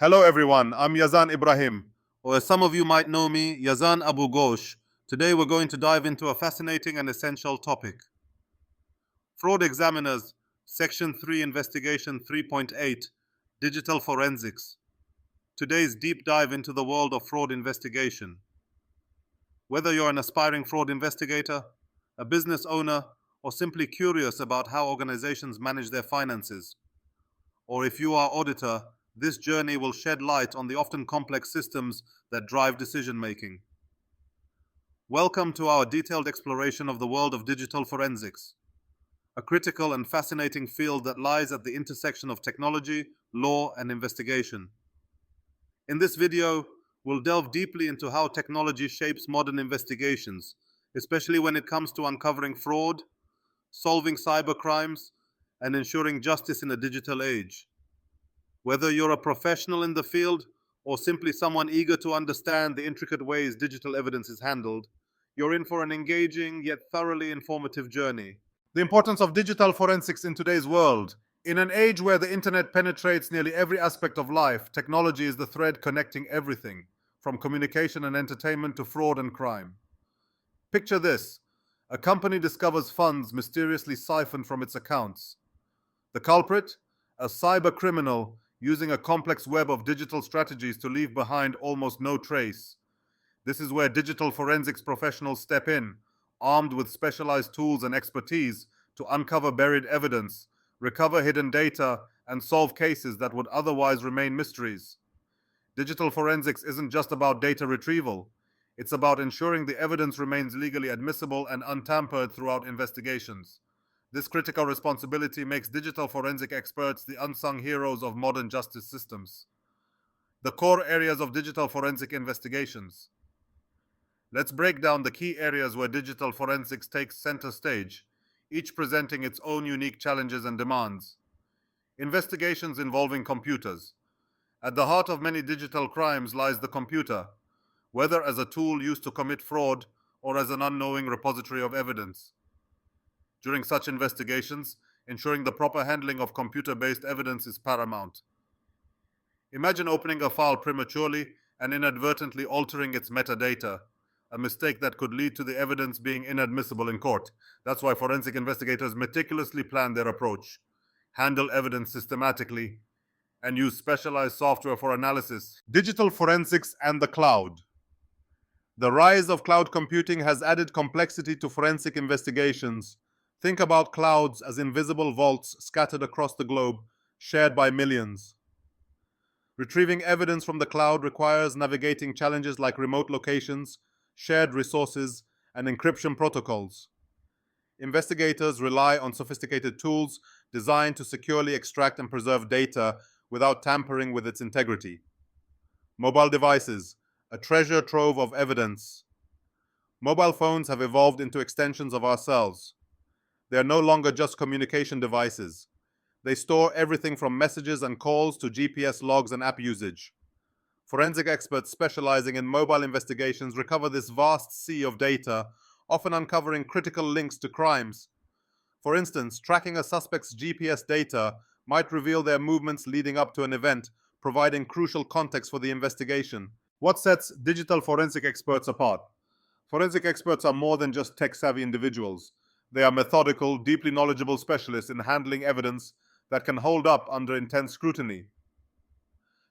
Hello everyone, I'm Yazan Ibrahim, or as some of you might know me, Yazan Abu Ghosh. Today we're going to dive into a fascinating and essential topic. Fraud Examiners, Section 3 Investigation 3.8, Digital Forensics. Today's deep dive into the world of fraud investigation. Whether you're an aspiring fraud investigator, a business owner, or simply curious about how organizations manage their finances, or if you are auditor, this journey will shed light on the often complex systems that drive decision-making. Welcome to our detailed exploration of the world of digital forensics, a critical and fascinating field that lies at the intersection of technology, law, and investigation. In this video, we'll delve deeply into how technology shapes modern investigations, especially when it comes to uncovering fraud, solving cybercrimes, and ensuring justice in a digital age. Whether you're a professional in the field or simply someone eager to understand the intricate ways digital evidence is handled, you're in for an engaging yet thoroughly informative journey. The importance of digital forensics in today's world. In an age where the internet penetrates nearly every aspect of life, technology is the thread connecting everything, from communication and entertainment to fraud and crime. Picture this: a company discovers funds mysteriously siphoned from its accounts. The culprit? A cyber criminal using a complex web of digital strategies to leave behind almost no trace. This is where digital forensics professionals step in, armed with specialized tools and expertise to uncover buried evidence, recover hidden data, and solve cases that would otherwise remain mysteries. Digital forensics isn't just about data retrieval. It's about ensuring the evidence remains legally admissible and untampered throughout investigations. This critical responsibility makes digital forensic experts the unsung heroes of modern justice systems. The core areas of digital forensic investigations. Let's break down the key areas where digital forensics takes center stage, each presenting its own unique challenges and demands. Investigations involving computers. At the heart of many digital crimes lies the computer, whether as a tool used to commit fraud or as an unknowing repository of evidence. During such investigations, ensuring the proper handling of computer-based evidence is paramount. Imagine opening a file prematurely and inadvertently altering its metadata, a mistake that could lead to the evidence being inadmissible in court. That's why forensic investigators meticulously plan their approach, handle evidence systematically, and use specialized software for analysis. Digital forensics and the cloud. The rise of cloud computing has added complexity to forensic investigations. Think about clouds as invisible vaults scattered across the globe, shared by millions. Retrieving evidence from the cloud requires navigating challenges like remote locations, shared resources, and encryption protocols. Investigators rely on sophisticated tools designed to securely extract and preserve data without tampering with its integrity. Mobile devices, a treasure trove of evidence. Mobile phones have evolved into extensions of ourselves. They are no longer just communication devices. They store everything from messages and calls to GPS logs and app usage. Forensic experts specializing in mobile investigations recover this vast sea of data, often uncovering critical links to crimes. For instance, tracking a suspect's GPS data might reveal their movements leading up to an event, providing crucial context for the investigation. What sets digital forensic experts apart? Forensic experts are more than just tech-savvy individuals. They are methodical, deeply knowledgeable specialists in handling evidence that can hold up under intense scrutiny.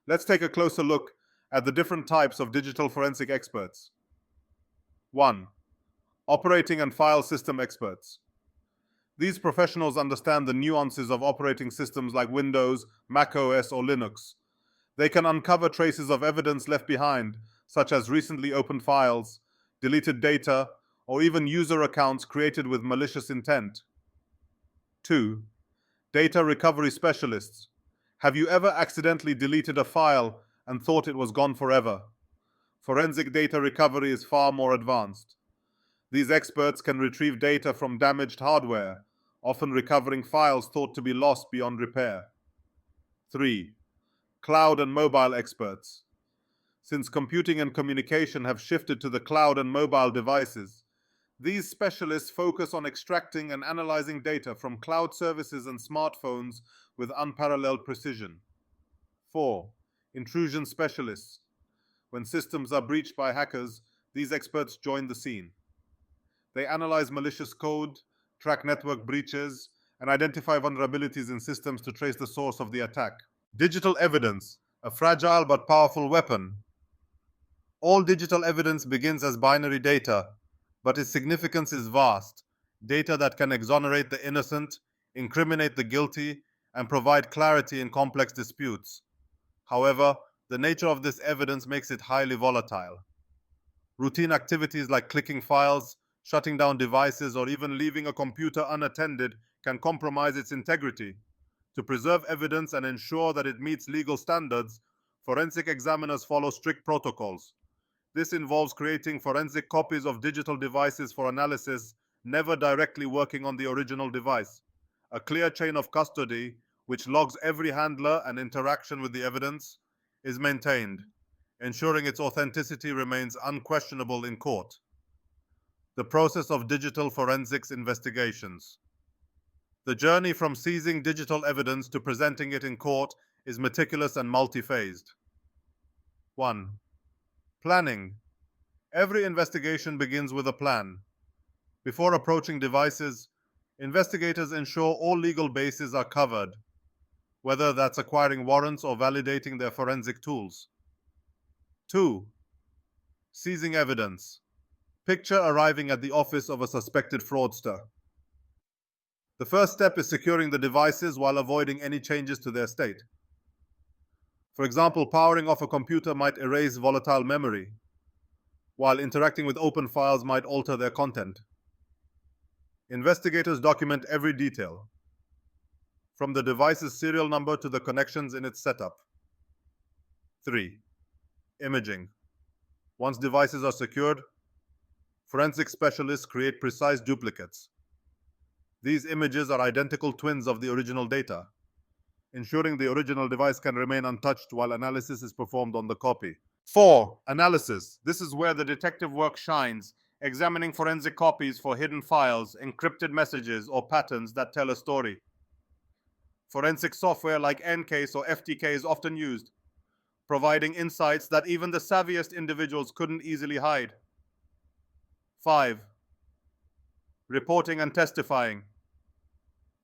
Let's take a closer look at the different types of digital forensic experts. 1. Operating and file system experts. These professionals understand the nuances of operating systems like Windows, Mac OS, or Linux. They can uncover traces of evidence left behind, such as recently opened files, deleted data, or even user accounts created with malicious intent. 2. Data recovery specialists. Have you ever accidentally deleted a file and thought it was gone forever? Forensic data recovery is far more advanced. These experts can retrieve data from damaged hardware, often recovering files thought to be lost beyond repair. 3. Cloud and mobile experts. Since computing and communication have shifted to the cloud and mobile devices, these specialists focus on extracting and analyzing data from cloud services and smartphones with unparalleled precision. 4. Intrusion specialists. When systems are breached by hackers, these experts join the scene. They analyze malicious code, track network breaches, and identify vulnerabilities in systems to trace the source of the attack. Digital evidence, a fragile but powerful weapon. All digital evidence begins as binary data, but its significance is vast. Data that can exonerate the innocent, incriminate the guilty, and provide clarity in complex disputes. However, the nature of this evidence makes it highly volatile. Routine activities like clicking files, shutting down devices, or even leaving a computer unattended can compromise its integrity. To preserve evidence and ensure that it meets legal standards, forensic examiners follow strict protocols. This involves creating forensic copies of digital devices for analysis, never directly working on the original device. A clear chain of custody, which logs every handler and interaction with the evidence, is maintained, ensuring its authenticity remains unquestionable in court. The process of digital forensics investigations. The journey from seizing digital evidence to presenting it in court is meticulous and multi-phased. 1. Planning. Every investigation begins with a plan. Before approaching devices, investigators ensure all legal bases are covered, whether that's acquiring warrants or validating their forensic tools. 2. Seizing evidence. Picture arriving at the office of a suspected fraudster. The first step is securing the devices while avoiding any changes to their state. For example, powering off a computer might erase volatile memory, while interacting with open files might alter their content. Investigators document every detail, from the device's serial number to the connections in its setup. 3. Imaging. Once devices are secured, forensic specialists create precise duplicates. These images are identical twins of the original data, ensuring the original device can remain untouched while analysis is performed on the copy. 4. Analysis. This is where the detective work shines, examining forensic copies for hidden files, encrypted messages, or patterns that tell a story. Forensic software like NCase or FTK is often used, providing insights that even the savviest individuals couldn't easily hide. 5. Reporting and testifying.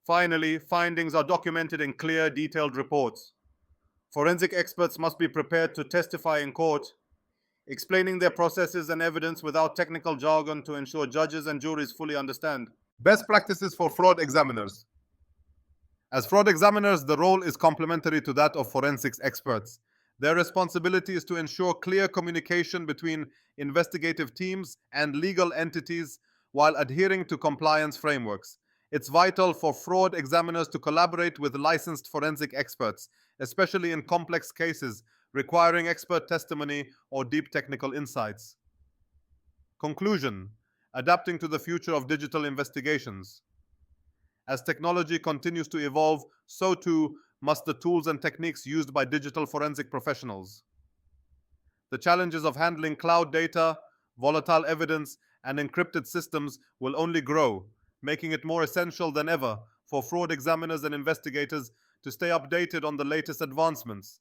Finally, findings are documented in clear, detailed reports. Forensic experts must be prepared to testify in court, explaining their processes and evidence without technical jargon to ensure judges and juries fully understand. Best practices for fraud examiners. As fraud examiners, the role is complementary to that of forensics experts. Their responsibility is to ensure clear communication between investigative teams and legal entities while adhering to compliance frameworks. It's vital for fraud examiners to collaborate with licensed forensic experts, especially in complex cases requiring expert testimony or deep technical insights. Conclusion: adapting to the future of digital investigations. As technology continues to evolve, so too must the tools and techniques used by digital forensic professionals. The challenges of handling cloud data, volatile evidence, and encrypted systems will only grow, making it more essential than ever for fraud examiners and investigators to stay updated on the latest advancements.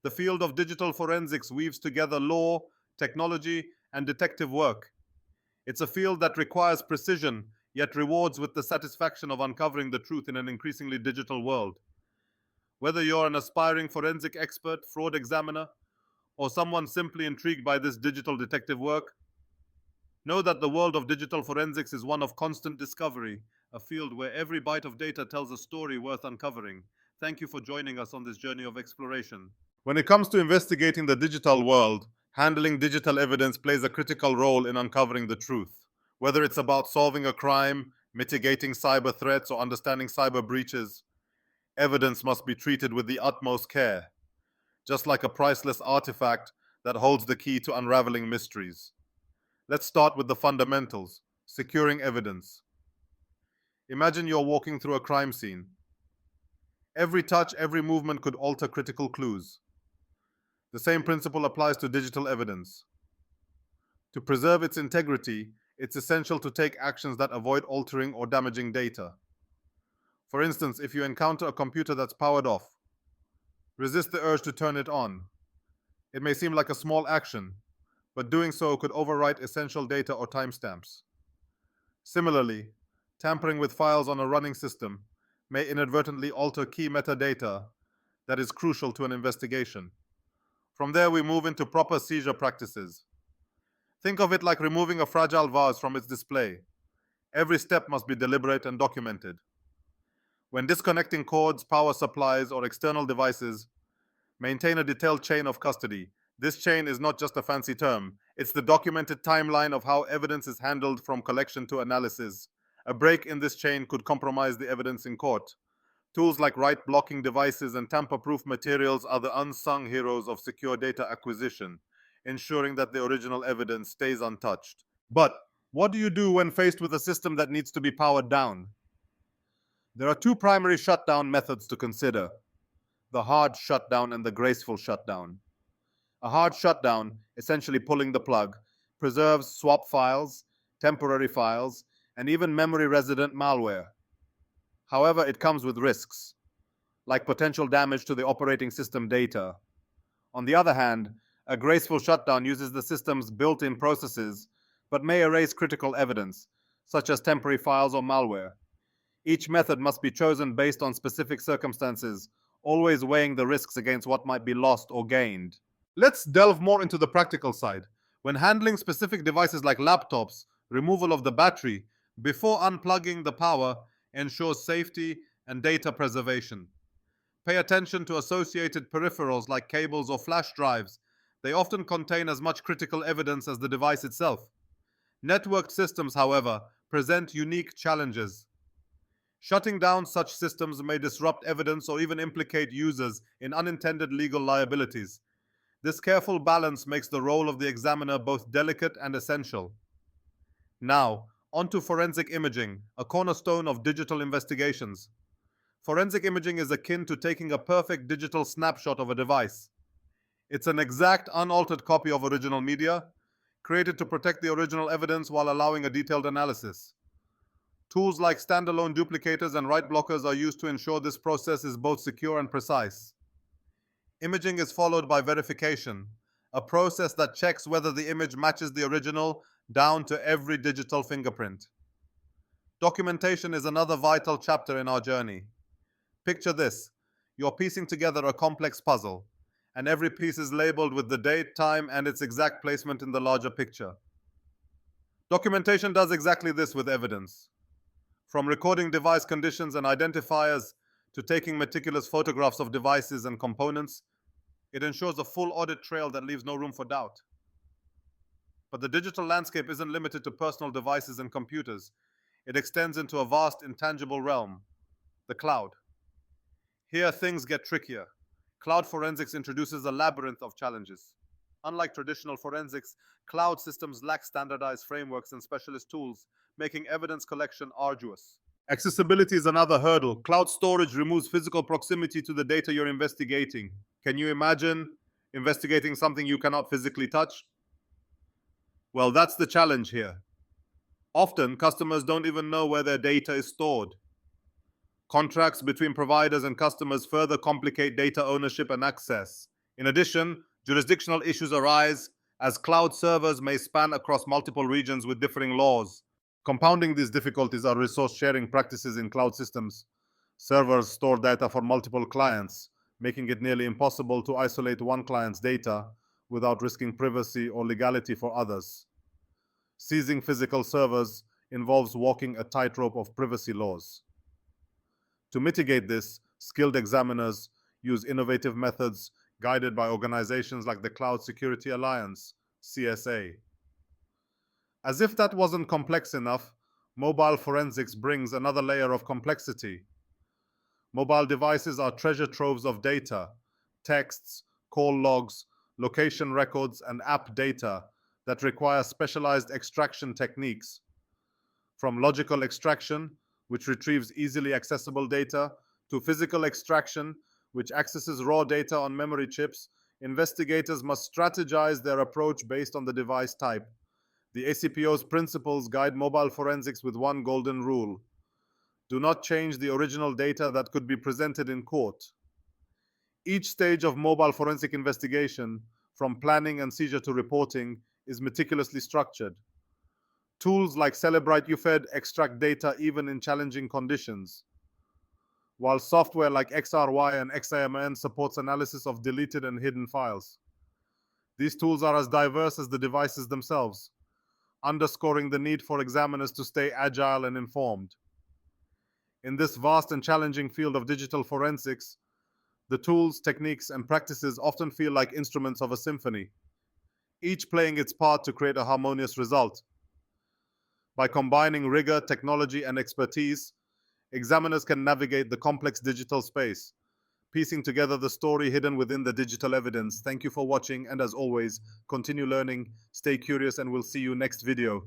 The field of digital forensics weaves together law, technology, and detective work. It's a field that requires precision, yet rewards with the satisfaction of uncovering the truth in an increasingly digital world. Whether you're an aspiring forensic expert, fraud examiner, or someone simply intrigued by this digital detective work, know that the world of digital forensics is one of constant discovery, a field where every byte of data tells a story worth uncovering. Thank you for joining us on this journey of exploration. When it comes to investigating the digital world, handling digital evidence plays a critical role in uncovering the truth. Whether it's about solving a crime, mitigating cyber threats, or understanding cyber breaches, evidence must be treated with the utmost care, just like a priceless artifact that holds the key to unraveling mysteries. Let's start with the fundamentals: securing evidence. Imagine you're walking through a crime scene. Every touch, every movement could alter critical clues. The same principle applies to digital evidence. To preserve its integrity, it's essential to take actions that avoid altering or damaging data. For instance, if you encounter a computer that's powered off, resist the urge to turn it on. It may seem like a small action, but doing so could overwrite essential data or timestamps. Similarly, tampering with files on a running system may inadvertently alter key metadata that is crucial to an investigation. From there, we move into proper seizure practices. Think of it like removing a fragile vase from its display. Every step must be deliberate and documented. When disconnecting cords, power supplies, or external devices, maintain a detailed chain of custody. This chain is not just a fancy term, it's the documented timeline of how evidence is handled from collection to analysis. A break in this chain could compromise the evidence in court. Tools like write-blocking devices and tamper-proof materials are the unsung heroes of secure data acquisition, ensuring that the original evidence stays untouched. But what do you do when faced with a system that needs to be powered down? There are two primary shutdown methods to consider: the hard shutdown and the graceful shutdown. A hard shutdown, essentially pulling the plug, preserves swap files, temporary files, and even memory-resident malware. However, it comes with risks, like potential damage to the operating system data. On the other hand, a graceful shutdown uses the system's built-in processes, but may erase critical evidence, such as temporary files or malware. Each method must be chosen based on specific circumstances, always weighing the risks against what might be lost or gained. Let's delve more into the practical side. When handling specific devices like laptops, removal of the battery before unplugging the power ensures safety and data preservation. Pay attention to associated peripherals like cables or flash drives. They often contain as much critical evidence as the device itself. Networked systems, however, present unique challenges. Shutting down such systems may disrupt evidence or even implicate users in unintended legal liabilities. This careful balance makes the role of the examiner both delicate and essential. Now, onto forensic imaging, a cornerstone of digital investigations. Forensic imaging is akin to taking a perfect digital snapshot of a device. It's an exact, unaltered copy of original media, created to protect the original evidence while allowing a detailed analysis. Tools like standalone duplicators and write blockers are used to ensure this process is both secure and precise. Imaging is followed by verification, a process that checks whether the image matches the original down to every digital fingerprint. Documentation is another vital chapter in our journey. Picture this: you're piecing together a complex puzzle, and every piece is labeled with the date, time, and its exact placement in the larger picture. Documentation does exactly this with evidence. From recording device conditions and identifiers to taking meticulous photographs of devices and components, it ensures a full audit trail that leaves no room for doubt. But the digital landscape isn't limited to personal devices and computers. It extends into a vast, intangible realm: the cloud. Here, things get trickier. Cloud forensics introduces a labyrinth of challenges. Unlike traditional forensics, cloud systems lack standardized frameworks and specialist tools, making evidence collection arduous. Accessibility is another hurdle. Cloud storage removes physical proximity to the data you're investigating. Can you imagine investigating something you cannot physically touch? Well, that's the challenge here. Often, customers don't even know where their data is stored. Contracts between providers and customers further complicate data ownership and access. In addition, jurisdictional issues arise as cloud servers may span across multiple regions with differing laws. Compounding these difficulties are resource sharing practices in cloud systems. Servers store data for multiple clients, making it nearly impossible to isolate one client's data without risking privacy or legality for others. Seizing physical servers involves walking a tightrope of privacy laws. To mitigate this, skilled examiners use innovative methods guided by organizations like the Cloud Security Alliance, CISA. As if that wasn't complex enough, mobile forensics brings another layer of complexity. Mobile devices are treasure troves of data: texts, call logs, location records, and app data that require specialized extraction techniques. From logical extraction, which retrieves easily accessible data, to physical extraction, which accesses raw data on memory chips, investigators must strategize their approach based on the device type. The ACPO's principles guide mobile forensics with one golden rule: do not change the original data that could be presented in court. Each stage of mobile forensic investigation from planning and seizure to reporting, is meticulously structured. Tools like Celebrite UFED extract data even in challenging conditions, while software like XRY and XAMN supports analysis of deleted and hidden files. These tools are as diverse as the devices themselves, underscoring the need for examiners to stay agile and informed. In this vast and challenging field of digital forensics, the tools, techniques, and practices often feel like instruments of a symphony, each playing its part to create a harmonious result. By combining rigor, technology, and expertise, examiners can navigate the complex digital space, piecing together the story hidden within the digital evidence. Thank you for watching, and as always, continue learning, stay curious, and we'll see you next video.